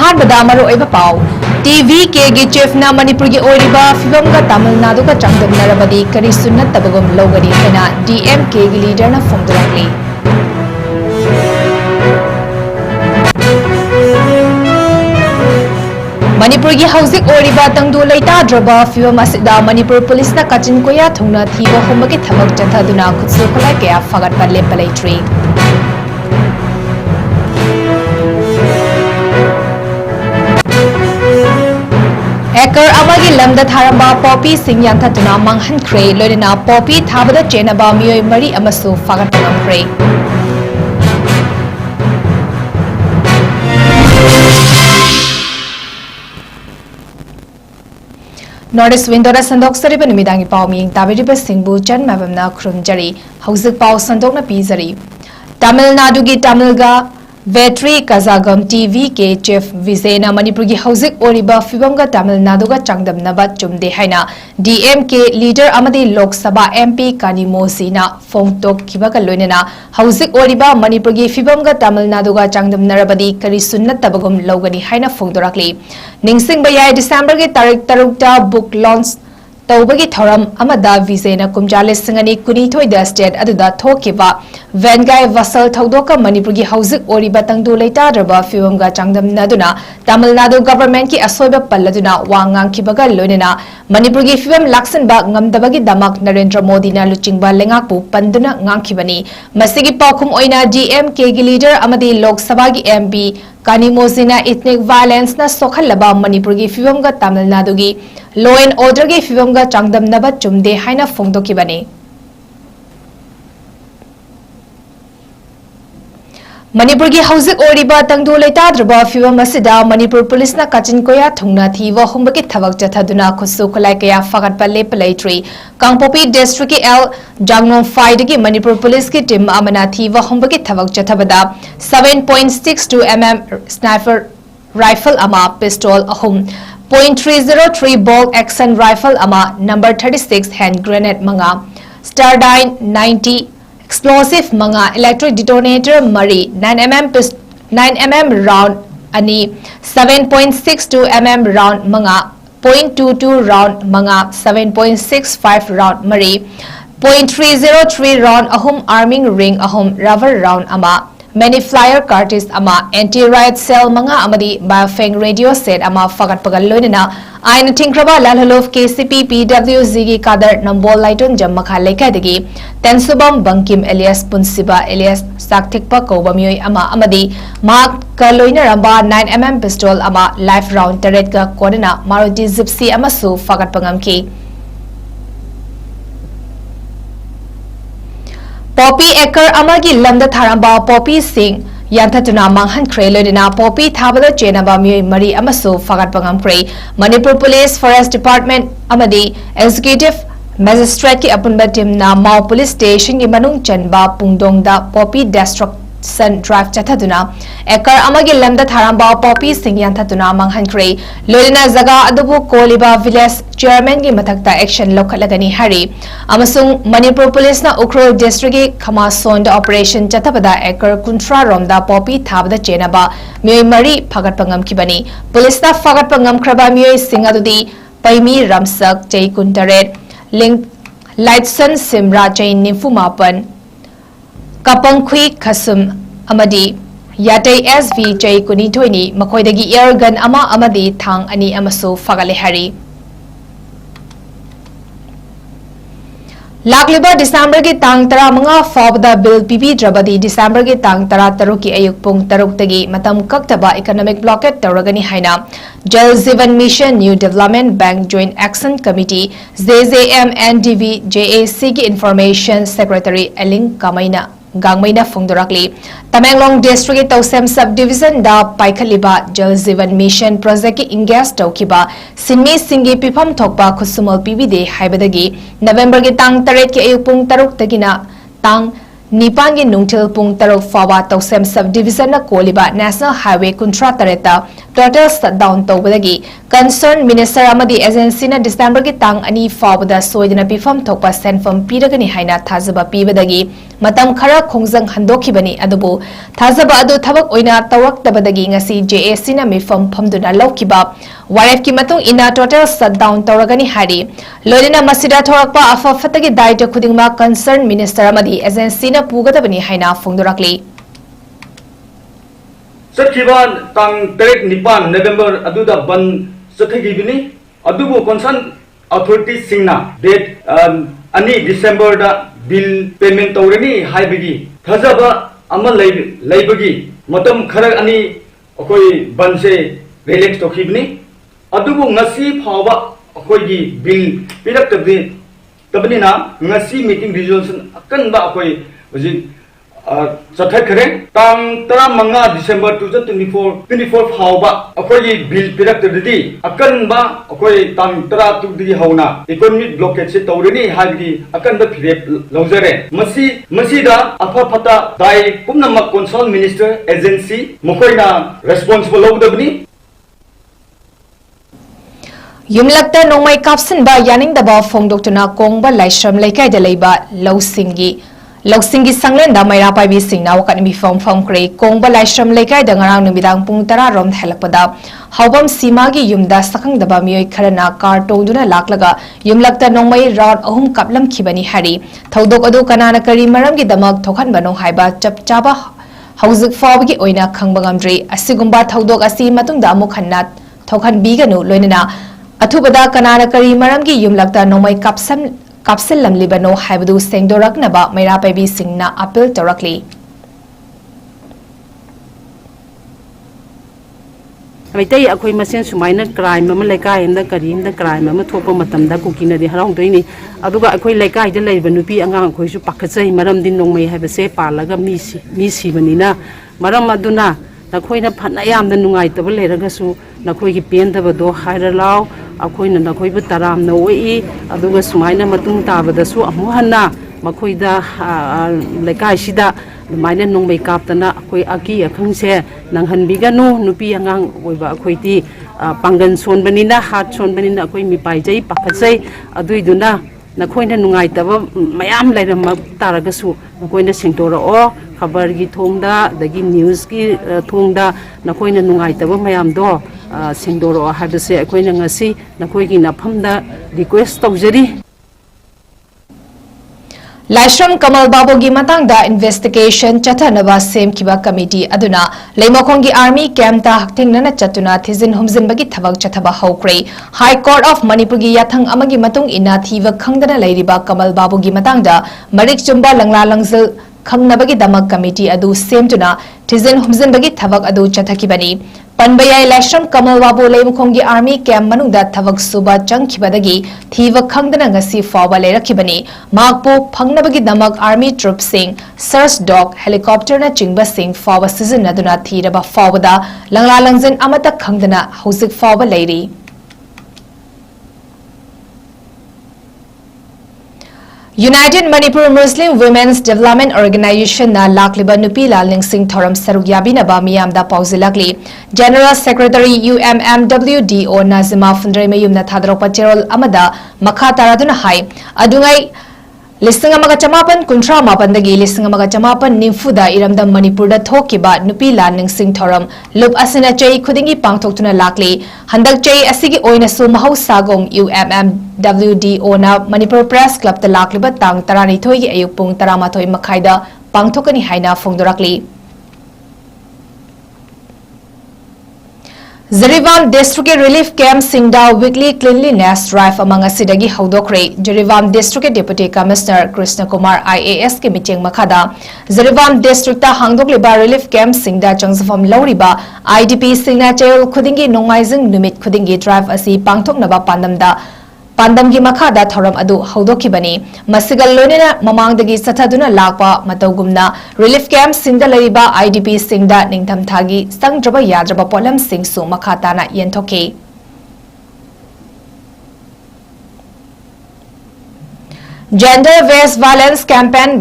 अहानबदा मरुओइबा पाउ टीवी के चीफ ना मणिपुर की ओरिबा फिल्म का तमिलनाडु का चांगदमनरबदी करी सुन्नतबगम लौगनी हैना DMK की लीडर ना फोंदरागली मणिपुर की हौजिक ओरिबा तंगदु लेताद्रबा फिल्म असिदा मणिपुर पुलिस ना 𝐋𝐢𝐯𝐞 थीबा हुमकी थबक चथादुना खुत्सु खुलाई कया फगटबा लेपा लेट्री एकर अमगी लमदा थारंबा पॉपी सिंह यांथतुना मांगहनख्रे लोइना पॉपी थाबदा चेनबा मियोय मरी अमसु फगटबा ngmkhre नॉर्थ ईस्ट विंडोरा संदोक सरिबा निमिदांगी पाव मिंग ताबिरिबा सिंहबु ꯆꯟꯃꯕꯝꯅ ꯈꯨꯔꯨꯝꯖꯔꯤ ꯍꯧꯖꯤꯛ पाव संदोकना पीजरी तमिलनाडु की तमिलगा वेटरी कजागम टीवी के चीफ विजयना मणिपुर की हौजिक ओरिबा फिल्म का तमिलनाडु का चांगदमनबा चुमदे हैना DMK leader अमदी Lok Sabha MP 𝐋𝐢𝐯𝐸 फोंगतोकखिबगा लोइनना हौजिक ओरिबा Manipur की फिल्म का तमिलनाडु का चांगदमनरबदी करी सुन्नतबगम लौगनी हैना फोंगदोराकली निंगसिंगबा याय डिसेंबर के तारीख 3 बुक लॉन्च तौबगी थौरम अमदा विजयना 𝐂𝐸𝐯𝐸 कुनीथोइदा स्टेट अदुदा थोकिबा वेनगाय वसल थौदोका मणिपुर की हौजिक ओरिबा तंगदु लेताद्रबा फिल्म का चांगदमनदुना तमिलनाडु गवर्नमेंट की असोइबा पल्लदुना वांगांखिबगा लोइनना मणिपुर की फिल्म लाक्सनबा ngमदबगी दमक नरेंद्र मोदी ना लुचिंगबा लेंगाकपु पंदुना ngankhibani मसिगी पाखुम ओइना DMK की लीडर अमदी लोकसभा की MP 𝐶𝐢𝐯𝐸 इथनिक वायलेंस ना सोखलबा मणिपुर की फिल्म का तमिलनाडु की लॉ एंड ऑर्डर की फिल्म का चांगदमनबा चुमदे हैना फोंगदोखिबनी मणिपुर की हौजिक ओरिबा तंगदु लेताद्रबा फिल्म असिदा मणिपुर पुलिस ना 𝐋𝐢𝐯𝐸 थीबा हुमबकी थबक चथादुना खुत्सु खुलाई कया फगटबा लेपा लेट्री कांगपोपी डिस्ट्रिक्ट की L ꯖꯥꯡꯅꯣꯡꯐꯥꯏꯗꯒꯤ मणिपुर पुलिस की टीम अमना थीबा हुमबकी थबक चथाबदा 7.62 mm स्नाइपर राइफल अमा पिस्टल अहुम .303 बोल्ट एक्शन राइफल अमा नंबर 36 हैंड ग्रेनेड मंगा स्टारडाइन 90 एक्सप्लोसिव मंगा इलेक्ट्रिक डिटोनेटर मरी 9 mm राउंड अनि 7.62 mm राउंड मंगा .22 राउंड मंगा 7.65 राउंड मरी .303 राउंड अहुम आर्मिंग रिंग अहुम रबर राउंड अमा मैनी फ्लायर कार्टिस अमा एंटी राइट सेल मंगा अमदी बायोफेंग रेडियो सेट अमा फगटपगल लोइनना आइन थिंख्रबा लालहलोफ KCP PWZ की कादर नंबोल लाइटोन जम मखा लेखादगी तेंसुबम बंकिम एलियस पुंसिबा एलियस साक्थिकपा कौबमियोय अमा अमदी मार्क का लोइनरबा 9 mm पिस्टल अमा लाइफ राउंड टरेट का कोडना मारुति जिप्सी अमसु फगटपंगमकी पॉपी एकर अमगी लमदा थारंबा पॉपी सिंह यांथतुना मांगहनख्रे लोइना पॉपी थाबदा चेनबा मियोय मरी अमसु फगटपंगमख्रे मणिपुर पुलिस फॉरेस्ट डिपार्टमेंट अमदी एग्जीक्यूटिव मजिस्ट्रेट की अपुनबा टीम ना माउ पुलिस स्टेशन की मनुंग चनबा पुंगदोंगदा पॉपी डिस्ट्रिक्ट सन ड्राइव चथादुना एकर अमगी लमदा थारंबा पॉपी सिंह यांथतुना मांगहनख्रे लोइना जगा अदुबु कोलिबा विलेज चेयरमैन की मथक्ता एक्शन लौखलगनी हरी अमसुंग मणिपुर पुलिस ना उख्रुल डिस्ट्रिक्ट की खमासोंद ऑपरेशन चथबदा एकर कुंट्रा रोमदा पॉपी थाबदा चेनबा मियोय मरी फगटपंगमखिबनी पुलिस ना फगटपंगमख्रबा मियोय सिंह अदुदी पैमी रमसक चै कुंटरेट लिंक लाइटसन सिमरा चै निफुमापन कपंखुई खसुम अमदी यातै SV चै कुनीथोइनी मखोइदगी एयर गन अमा अमदी थांग अनि अमसु फगले हरी लाखलिबा डिसेंबर की तांग 15 फावदा बिल पीबीद्रबदी डिसेंबर की तांग 13 की अयुक पुंग 3 तगी मतम कक्तबा इकोनॉमिक ब्लॉकेट तौरगनी हैना जल जीवन mission new development bank joint action committee JJM-NDV JAC की इंफॉर्मेशन सेक्रेटरी एलिंग गांगमैना फोंदोराकली तमेंगलोंग डिस्ट्रिक्ट की तौसेम सब डिवीजन दा पाइखलिबा जल जीवन मिशन प्रोजेक्ट की इंगेज तौखिबा सिन्मी सिंगी पिफम थोकबा खुसुमल पीबीदे हाइबदगी नवंबर की तांग 3 की अयुक पुंग 3 तगिना तांग निपांगी नुंगथिल पुंग तरुक फावा तौसेम सब डिविजन ना कोलिबा नेशनल हाईवे कुंट्रा तरेता टोटल शटडाउन तौबदगी कंसर्न मिनिस्टर अमदी एजेंसी ना डिसेंबर की तांग अनि फावदा सोयदना पिफम थोकपा सेनफम पीरगनी हाइना थाजबा पीबदगी मतम खरा खोंजंग हंदोखिबनी अदुबु थाजबा अदु थबक ओइना तवरक्तबदगी ngasi JAC ना मिफम फमदुना लौकिबा वारेफ की मतुंग इना टोटल शटडाउन तौरगनी हारी लोइना मसिदा थोरकपा अफफतगी दायित्व खुदिंगमा कंसर्न मिनिस्टर अमदी एजेंसी ना पुगदबनी हाइना फोंदोरकली सखिबा तांग तरेक निपान नवंबर अदुदा बन सखगिबिनी अदुबु कंसर्न अथॉरिटी सिंगना डेट अनि डिसेंबर दा बिल पेमेंट तौरनी हाइबगी थजबा अमा लैबगी मतम खरग अनि अखोई बनसे रिलैक्स तोखिबनी अदुबु ngasi फावबा अखोईगी बिल पिरक्तबदि तबनिना ngasi मीटिंग रिजोल्यूशन अकनबा अखोई हुजि चथखरे तांग 15 डिसेंबर 2024 फावबा अखोई बिल पिरक्तबदि अकनबा अखोई तांग 12 दि हौना इकोनॉमिक ब्लॉकेज से तौरनी हाइबगी अकनबा फिरेप लौजरे मसीदा अफा फता दाई पुनम कंसर्न मिनिस्टर एजेंसी मखोइना रेस्पोंसिबल लौदबनी युमलक्ता नोंगमाई कापसिनबा यानिंगदबा फोंदोक्तुना कोंगबा लाइश्रम लेकाइदा लेबा लौसिंगी संगलेंदा मैरा पाइबी सिंगना वकनमी फम क्रे कोंगबा Laishram लेकाइदा ngarang numidag pung 10 rom thelakpada hawbam simagi yumda sakangdaba mioi kharana car tongduna laklaga yumlakta nongmai round ahum kaplam khibani hari thodok adu kanana kari maramgi damak thokhanba no haiba chapchaba hauzik fawgi oina khangba ngamdri asigumba thodok asi matungda amuk khanna thokhan biganu loinana अथुबदा कनाना करी मरमगी युमलक्ता नोमई कापसिल लमलिबनो हाइबदु सेंगदोरकनबा मैरा पाइबी सिंगना appeal तौरकली Meitei अखोई मसेन सुमाइना crime अमा लेकाइंदा करीमदा crime अमा थोपा मतमदा कुकिनदि हराउदोइनी अदुगा अखोई लेकाइदा लैबा नुपी अंगांग अखोइसु पाखचै मरमदि नोंमै हाइबसे पालागा मी सिबनिना मरम अदुना नखोइना फना यामना नुंगाइतबा लेरगसु नखोइगी पेंदबदो हाइरलाउ अखोइना नखोइबु तरामना ओई अदुगा सुमाइना मतुंग ताबदसु अमुहना मखोइदा लेकाइसिदा माइना नोंमै कापतना अखोइ अकी अखंगसे नंगहनबिगनु नुपी अंगांग ओइबा अखोइति पांगन सोनबनिना हाथ सोनबनिना अखोइ मिपाइजै पाखचै अदुइदुना नखोइना नुंगाइतबा मयाम लैरम तारगसु नखोइना सेंटोरओ खबर की थोंदा दगी न्यूज़ की थोंदा नखोइना नुंगाइतबा मयामदो सेंदोरो हाबसे अखोइना ngasi नखोइगी नफमदा रिक्वेस्ट तौजरी लाइश्रम कमल बाबूगी मतंगदा इन्वेस्टिगेशन चथनबा सेमखिबा कमिटी अदुना लेमोखोंगी आर्मी कैंपता हक्थेंगना चतुना थिजिन हुमजिनबगी थबक चथबा हौक्रे हाई कोर्ट ऑफ मणिपुरगी याथंग अमगी मतुंग इना थीवा खंगदना लैरिबा कमल बाबूगी मतंगदा मरिक चुंबा लंगला लंगजल खंगनबगी दमक कमिटी अदु सेमतुना थिजिन हुमजिनबगी थबक अदु चथकिबनी पनबयाई लाइश्रम कमल बाबू लेमखोंगी आर्मी कैंप मनुंगदा थबक सुबा चंगखिबदगी थीवा खंगदना ngasi फावबा लेरखिबनी माकपो फंगनबगी दमक आर्मी ट्रूप सिंह सर्च डॉग हेलीकॉप्टर ना चिंगबा सिंह फावबा सिजनदुना थीरबा फावबदा लंगला लंगजन अमता खंगदना हौजिक फावबा लेरी United Manipur Muslim Women's Development Organization na lakliba nupi lalning sing thoram saruk yabinaba miyamda pauzilakli General Secretary UMMWDO Nazima Fundre mayumna thadrokpa cherol amada makha taraduna hai adungai listing अमगा चमापन कुंट्रा मापनदगी लिस्टिंग अमगा चमापन निम्फुदा इरमदा मणिपुरदा थोकिबा नुपी लानिंग सिंग थोरम लुप असिना चई खुदिंगी पांगथोक्तुना लाकली हंदक चई असिगी ओइनसु महौसागोम UMMWDO ना मणिपुर प्रेस क्लब ता लाकलिबा तांग 12 गी अयुक पुंग 12 मखाइदा पांगथोकनी हाइना फोंदोरकली Jarivam District Relief Camp Singda Weekly Cleanliness Drive among Asidagi Haudokre, Jarivam District Deputy Commissioner 𝐶𝐞𝐰𝐬 IAS के meeting मखादा Jarivam District Hangdokliba Relief Camp Singda Changsafam Lauriba IDP Singna Chayol Khudingi Nongmaizing Numit Khudingi Drive asi Pangthoknaba Pandamgi Makada Thoram Adu Haudokibani Masigal Lonina Mamangdagi Sataduna Lakpa Matogumna Relief Camp Singda Lariba IDP Singda Ningtam Thagi Sangdraba Yadraba Polam Singsu Makatana Yentoke Gender Based Violence Campaign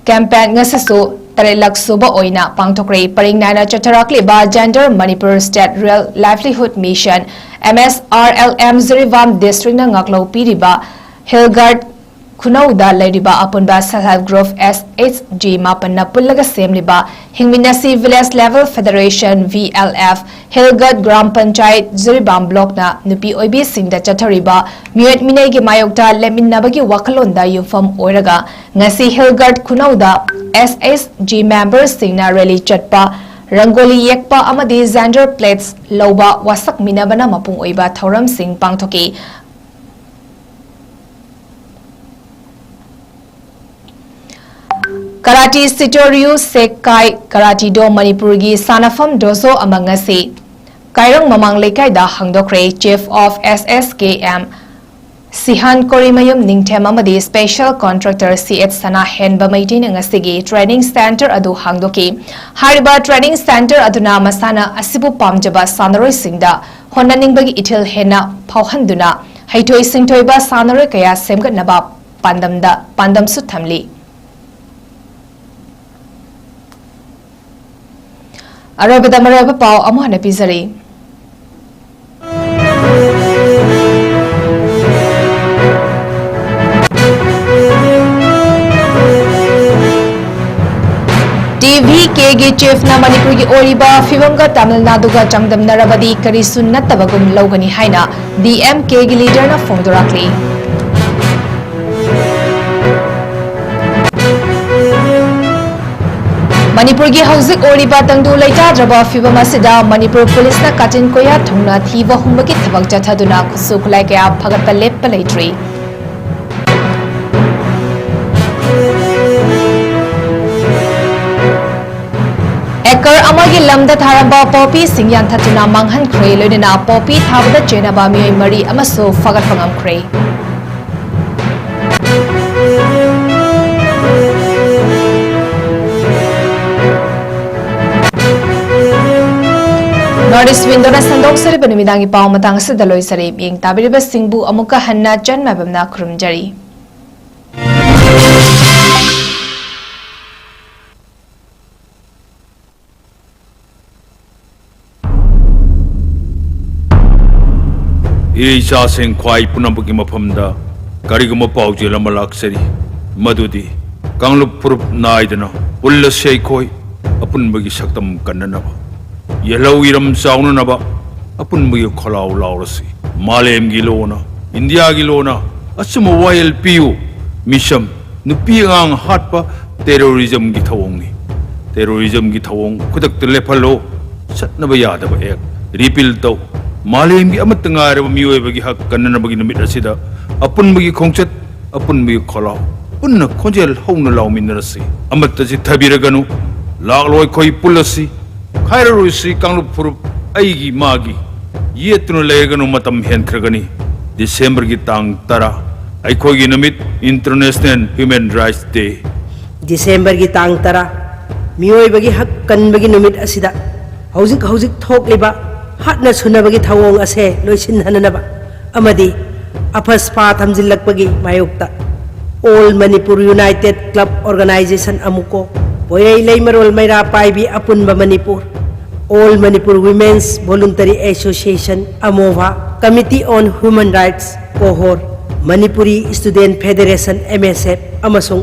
campaign ngasisu tarelak suba oina pangthokre paring naina chatarakliba gender Manipur State Real Livelihood Mission MSRLM 𝐍𝐞𝐰𝐬 district na ngaklo piriba Hilgard 𝐶𝐢𝐯 ꯂꯩꯔꯤꯕ ꯑꯄꯨꯟꯕ self-help group SHG ꯃꯥꯄꯟꯅ ꯄꯨꯜꯂꯒ ꯁꯦꯝꯂꯤꯕ ꯍꯤꯡꯃꯤꯟꯅꯁꯤ village level federation VLF Hilgard gram panchayat Jiribam blockna nupi oibisingda chathariba miyot minaygi mayokta leminabagi wakalonda yumfam oiraga ngasi Hilgard 𝐶𝐢𝐯 SHG members singna rally chatpa rangoli yekpa amadi gender plates loba wasak minabana mapung oiba thoram sing pangthoki Karate Sitoriu Sekai Karate Do Manipurgi Sanafam Dozo Amangasi Kairong Mamang Lekai da Hangdokre Chief of SSKM Sihan Korimayum Ningtem Amadi Special Contractor CH Sana Henba Maitin Ngasigi Training Center Adu Hangdoki Hariba Training Center Aduna Masana Asibu Pamjaba Sanaroi Singda Honaningbagi Itil Hena Pauhanduna Haitoi Singtoiba Sanaroi Kaya Semgat Naba Pandam Suthamli Arabada maraba pau amuhana pizari. 𝐷𝑉 ꯒꯤ chief na Manipurgi oriba fivamga Tamil Nadu ga changdamnarabadi karisu nattabagum lawgani haina DMK gi leader na phongdorakli. Manipurgi hauzik oriba tangdu leitadraba fibam asida Manipur police na 𝐋𝐢𝐯𝐞 𝐍𝐞𝐰𝐬 thungna chathaduna 𝗠𝗔𝗡𝗏𝐿𝐼𝐻 phagatpa leppa leitri Ekar amagi lamda tharamba poppy sing yanthatuna manghankhre loinana poppy thabada chenaba miyoi mari amasu phagatpa ngamkhre Northeast Windona Sandok Sari Benimidangi Pau Matang Sidaloi Sari Ying Tabiriba Singbu Amuka Hanna Jan Mabamna Kurumjari Isa sing kwai punambagi mapamda kariguma paujil amalaksari madudi kanglup purup naidana ulla seikoi apunbagi saktam kannanaba Yellow iram sauna naba apun muyo khalau laurasi malem gilona India gilona asuma YLPU mission nupi ang hatpa terrorism gi thawong kudak telepalo satnaba yadaba ek repeal taw malem gi amatanga raba miyo bagi hak kannana bagi namit asida apun mugi khongchat apun muyo khalau punna khonjel hauna lawminarasi amatta si thabiraganu lagloi khoi pulasi Khairarui kanglup purup aigi magi yetunu leganu matam henkragani December gi tang tara aikhogi namit International Human Rights Day December gi tang tara miyoi bagi hak kan bagi namit asida hauzik thokliba hatna suna bagi thawong ase loisin hananaba amadi afaspa thamjillak bagi mayokta All Manipur United Club Organization amuko Boyay Laimarol Mayra Paibi Apunba Manipur All Manipur Women's Voluntary Association AMOVA Committee on Human Rights Cohort Manipuri Student Federation MSF Amasung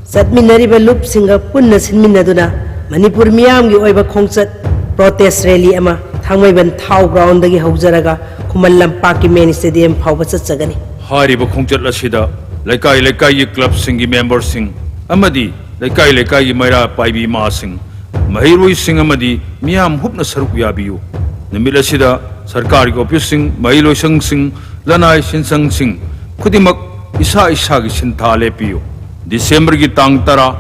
Satminariba Loop Singa Punna Sinminaduna Manipur Miyamgi Oiba Khongchat Protest Rally Ama Thangmaiban Thau Ground Dagi Haujaraga Khumallampak Main Stadium Phauba Chatsagani Hariba Khongchat Lasida Laikai Club Singi Member Sing Amadi Laikai Mayra Paibi Ma Sing Mahirui Sing Amadi Miyam Hupna Saruk Yabiyu Namila Sida Sarkari Office Sing Mahilo Sang Sing Lanai Sinsang Sing Kudimak Isa gi Sinta Lepiyo December gi tang tara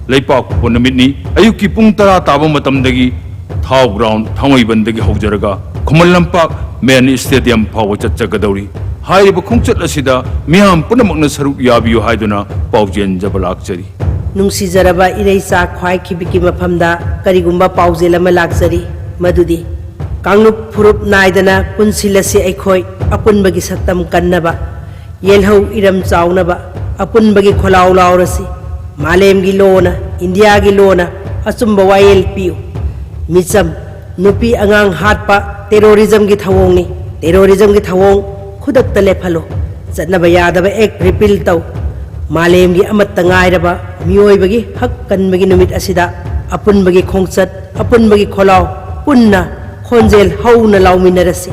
Laipak Ponamini Ayuki Pung Tara Taba Matamdagi Thau Ground Thamai Bandagi Haujaraga Khumallampak Main Stadium Phawa Chatchagadori Hariba Khongchat Asida Miyam Punamakna Saruk Yabiyu Haiduna Paujen Jabalakchari Nungsizaraba Ireisa 𝐶𝐲𝐸 mafamda karigumba paujel ama laksari madudi kanglup phurup naidana punsilasi aikhoi apunbagi saktam kannaba yelhau iram chaunaba apunbagi kholau laurasi मालेमगी लोना इंडियागी लोना अचुंबा vial PU Mitcham नुपी अंगांग हाटपा terrorism की थवोंगनी terrorism की थवोंग खुदक लेफलो चटनब यादब एक repeal तौ मालेमगी अमत्त ngairaba मियोइबगी हक कनबगी नुमित असिदा अपुनबगी खोंगचत अपुनबगी खोलाव पुन्ना खोंजेल हौना लाउमिनरसी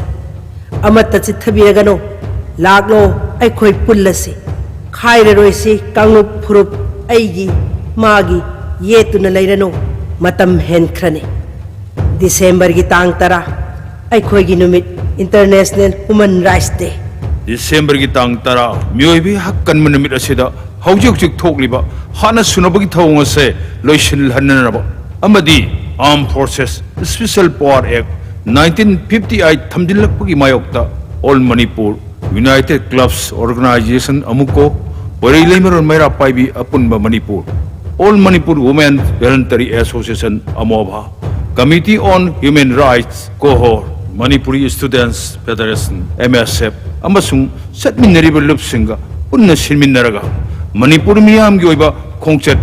अमत्त चिथबिरगनो लागलो अखोय पुल्लसी खाइररोइसी कांगुप फुरुप अइगी मागी येतुना लेरनो मतम हेनख्रने दिसंबर की तांग तरा अखोयगी नुमित इंटरनेशनल ह्यूमन राइट्स डे दिसंबर की तांग तरा मियोइबी हक कनम नुमित असिदा हौजिक थोकलिबा हाना सुनबगी थौंग असे लोइसिनहननबा अमदी arm forces special power act 1958 थमदिलपगी मायोक्ता all Manipur united clubs organisation अमुको परिलेमर मैरा पाइबी अपुनबा Manipur all Manipur women voluntary association अमोभा कमिटी ऑन ह्यूमन राइट्स कोहोर मणिपुरी स्टूडेंट्स फेडरेशन MSF अमसुंग सत्मिनरिबा लुपसिंगा पुन्ना सिनमिनरगा मणिपुर मियामगी ओइबा खोंगचत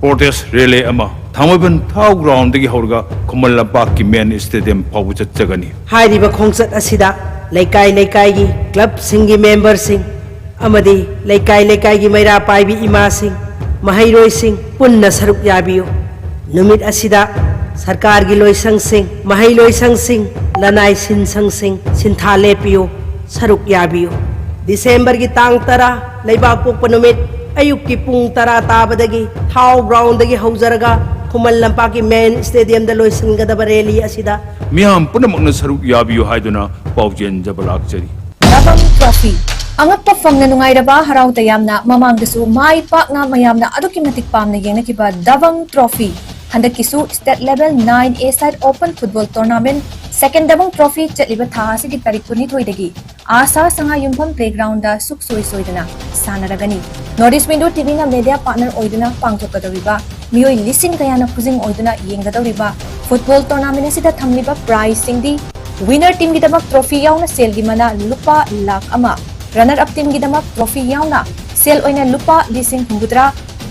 प्रोटेस्ट रैली अमा थामबन थाउ ग्राउंड दगी हौरगा खुमल लंपाक की मेन स्टेडियम फाउ चगनी हाइरिबा खोंगचत असिदा लेकाई लेकाई की क्लब सिंगी मेंबर सिंग अमदी लेकाई लेकाई की मैरा पाइबी इमा सिंग महैरोय सिंग पुन्ना सरुक याबियो नुमित असिदा सरकार की लोइसंग सिंग महैलोइसंग सिंग लनाई सिनसंग सिंग सिंथा लेपियो सरुक याबियो दिसंबर की तांग तरा लेबाक पोकपा नुमित अयुक की पुंग तरा ताबदगी थाउ ग्राउंड दगी हौजरगा खुमल लंपा की मेन स्टेडियम द लोइसंगदब रैली असिदा मियाम पुनमकना सरुक याबियो हाइदुना पाउजेन जबलाकचरी ꯗꯕꯪ ꯇ꯭ꯔꯣꯐꯤ ꯑꯉꯛꯄ ꯐꯪꯅ ꯅꯨꯡꯉꯥꯏꯔꯕ ꯍꯔꯥꯎ ꯇꯌꯥꯝꯅ ꯃꯃꯥꯡꯗꯁꯨ ꯃꯥꯏ ꯄꯥꯛꯅ ꯃꯌꯥꯝꯅ ꯑꯗꯨꯛꯀꯤ ꯃꯇꯤꯛ ꯄꯥꯝꯅ ꯌꯦꯡꯅꯈꯤꯕ ꯗꯕꯪ ꯇ꯭ꯔꯣꯐꯤ ꯍꯟꯗꯛꯀꯤꯁꯨ state level 9A side open football tournament ꯁꯦꯀꯦꯟ ꯗꯕꯪ ꯇ꯭ꯔꯣꯐꯤ ꯆꯠꯂꯤꯕ ꯊꯥ ꯑꯁꯤꯒꯤ ꯇꯥꯔꯤꯛ 22ꯗꯒꯤ आशा संगायुंफम प्लेग्राउंड सुखसोई सोइदना सानरगनी नॉर्थ ईस्ट विंडो टीवी ना मीडिया पार्टनर ओइदना पांगथोकदौरिबा मियोई लिसिंग कयाना खुजिंग ओइदना येंगदौरिबा फुटबॉल टूर्नामेंट असिदा थमलिबा प्राइज सिंगदी विनर टीम की दमक ट्रॉफी याउना सेल की मना लुपा लाख अमा रनर अप टीम की दमक ट्रॉफी याउना सेल ओइना लुपा लिसिंग हुंबुद्रा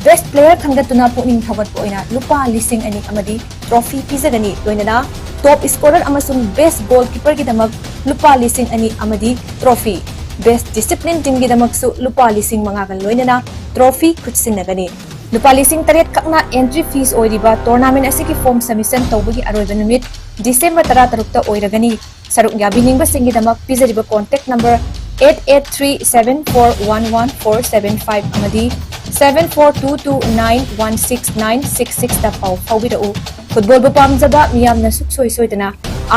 बेस्ट प्लेयर खंगतुना पुनिंग थवत ओइना लुपा लिसिंग अनि अमदी ट्रॉफी पिजगनी लोइना टॉप स्कोरर अमसुंग बेस्ट गोलकीपर की दमक लुपा लिसिंग अनि अमदी ट्रॉफी बेस्ट डिसिप्लिन टीम की दमक सु लुपा लिसिंग मंगागन लोइना ट्रॉफी खुदसिनगनी लुपा लिसिंग तरेट ककना एंट्री फीस ओइरिबा टूर्नामेंट असि की फॉर्म सबमिशन तौबगी अरोइब नुमित डिसेंबर 13 ता ओइरगनी सरुक याबिनिंगबा सिंगी दमक पिजरिबा कांटेक्ट नंबर 8837411475 अमदी 7422916966 ता पाउ फाउबिरउ फुटबॉल बु पामजबा मियामना सुखसोई सोइदना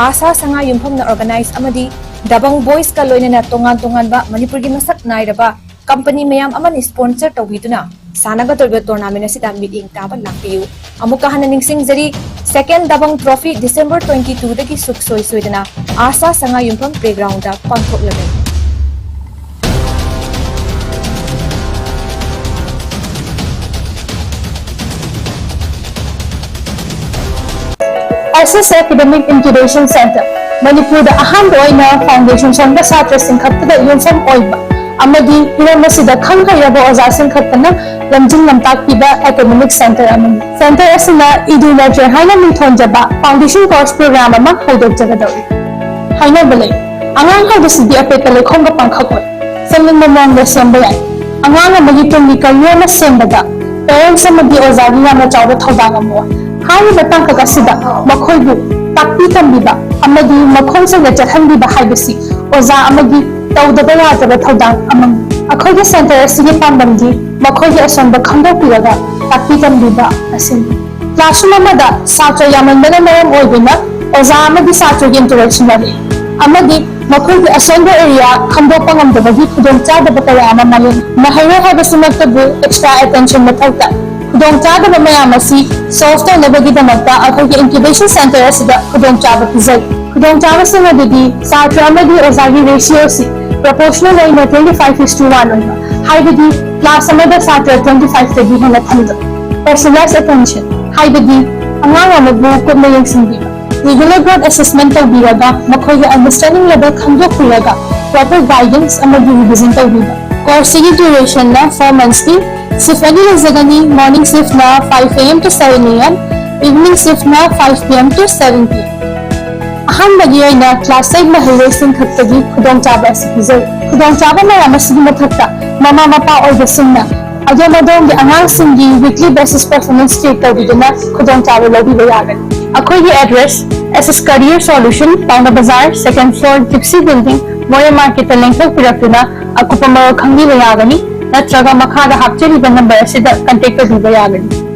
आशा संगा युमफमना ऑर्गेनाइज अमदी दबंग बॉयज का लोइनना तोंगान तोंगानबा मणिपुर की मसक नाइरबा कंपनी मयाम अमन स्पॉन्सर तौबिदुना सानागदोइबा टूर्नामेंट असिदा मीटिंग ताबा लापियु अमुका हन निंगसिंगजरी सेकेंड दबंग ट्रॉफी डिसेंबर 22 दगी सुखसोई सोइदना आशा संगा युमफम प्लेग्राउंड दा पांथोकलबे SS Academic Incubation Center, Manipur the Aham Oina Foundation Sonda Satra Singkapta Yunfam Oiba, Amadi Hiramasi Kanga Yabo Ozasin Kapana, Lamjin Lamtak Piba Academic Center Amadi. Center Asina Idu Ledger Haina Mintonjaba, Foundation Course Program among Hodok Jagadori. Haina Bele, Angang Hadasi Apekale Konga Pankakoi, Sending the Mong the Sembaya, Angang Magitum Nikayana Sembada, Parents Amadi Ozagina Java Todangamo. हाई तंक मखोइबु ताकपी तंबिबा अमदी मखोंसंग चथंबिबा हाइबसी ओजा अमदी तौदबा यादबा थौदांग अमंग अखोइगे सेंटर असिगे पांबमदी मखोइगे असंब खंदोपिरगा ताकपी तंबिबा असिन क्लासरूम अमदा सात्र यामनबना मरम ओइबिना ओजा अमदी सात्रगे इंटरेक्शन लगे अमदी मखोइगे असंब एरिया खंदोपा ngамदबगी खुदोंचादबा कया अमा मायन महैरो हाइबसुमक्तबु एक्स्ट्रा अटेंशन मथौता खुदोंचादबा मयाम असि सॉल्व तौनबगीदमक्ता अखोइगे इंक्यूबेशन सेंटर असिदा खुदोंचाबा पिजै खुदोंचाबसिंग अदुदि सात्र अमदी ओजागी रेशियो सि प्रोपोर्शनल ओइना 25:1 ओइना हाइबदि क्लास अमदा सात्र 25 तगी हेना थंद पर्सनलाइज अटेंशन हाइबदि अंगांग अमबु कुदना यंगसिंगबि रेगुलर ग्रोथ असेसमेंट तौबिरगा मखोइगे अंडरस्टैंडिंग लेवल खंदोक्पिरगा प्रॉपर गाइडेंस अमदि रिविजन तौबिबा Course की duration ना 4 months की shift any लजगनी morning shift ना 5 AM to 7 AM evening shift ना 5 PM to 7 PM अहमदी ना क्लास 8 महले सिंह खत्तगी खुदों चाबा सिकिजो खुदों चाबा में रामसिंह मथक्ता मामा मपा और बसिंगना अजय मदों के अंगांग सिंगी weekly basis performance check कर दिजना खुदों चाबा लगी बयागन अखोई की address SS Career Solution Pauna Bazaar second floor Gypsy Building Moya Market length पिरक्तुना अकुपमा खंगी बयागनी नत्रगा मखादा हापचेरी नंबर असिदा कांटेक्ट कर बयागनी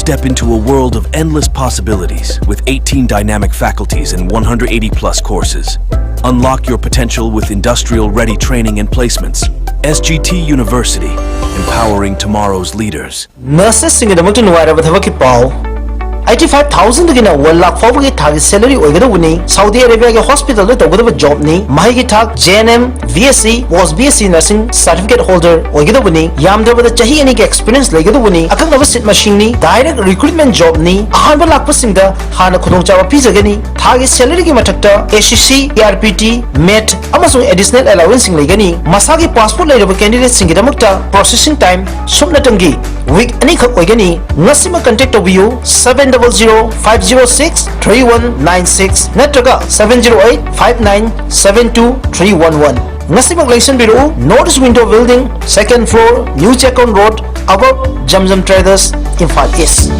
Step into a world of endless possibilities with 18 dynamic faculties and 180 plus courses. Unlock your potential with industrial-ready training and placements. SGT University, empowering tomorrow's leaders. Nurses sing the mountain wire of the Pau. 85,000 again, 1 lakh for the target salary or the Saudi Arabia hospital with a job ni Mahigi Tag, JNM, VSc, was BSc nursing certificate holder or the winning, Yamda with a Chahianic experience like the winning, a kind of a sit machine, direct recruitment job ni, a hundred lakh passing the Hana Kodonjawa pizza gani, target salary gimatakta, ACC, ARPT, MET, Amazon additional allowance in Legani, Masagi passport later of candidate Singitamukta, processing time, Sumnatangi, week any Ogani, Nasima contact of you, 700-506-3196 Netraga 708-5972-311 Nasima Glacian Bureau Notice Window Building 2nd floor New Chekon Road above Jamjam Traders Imphal East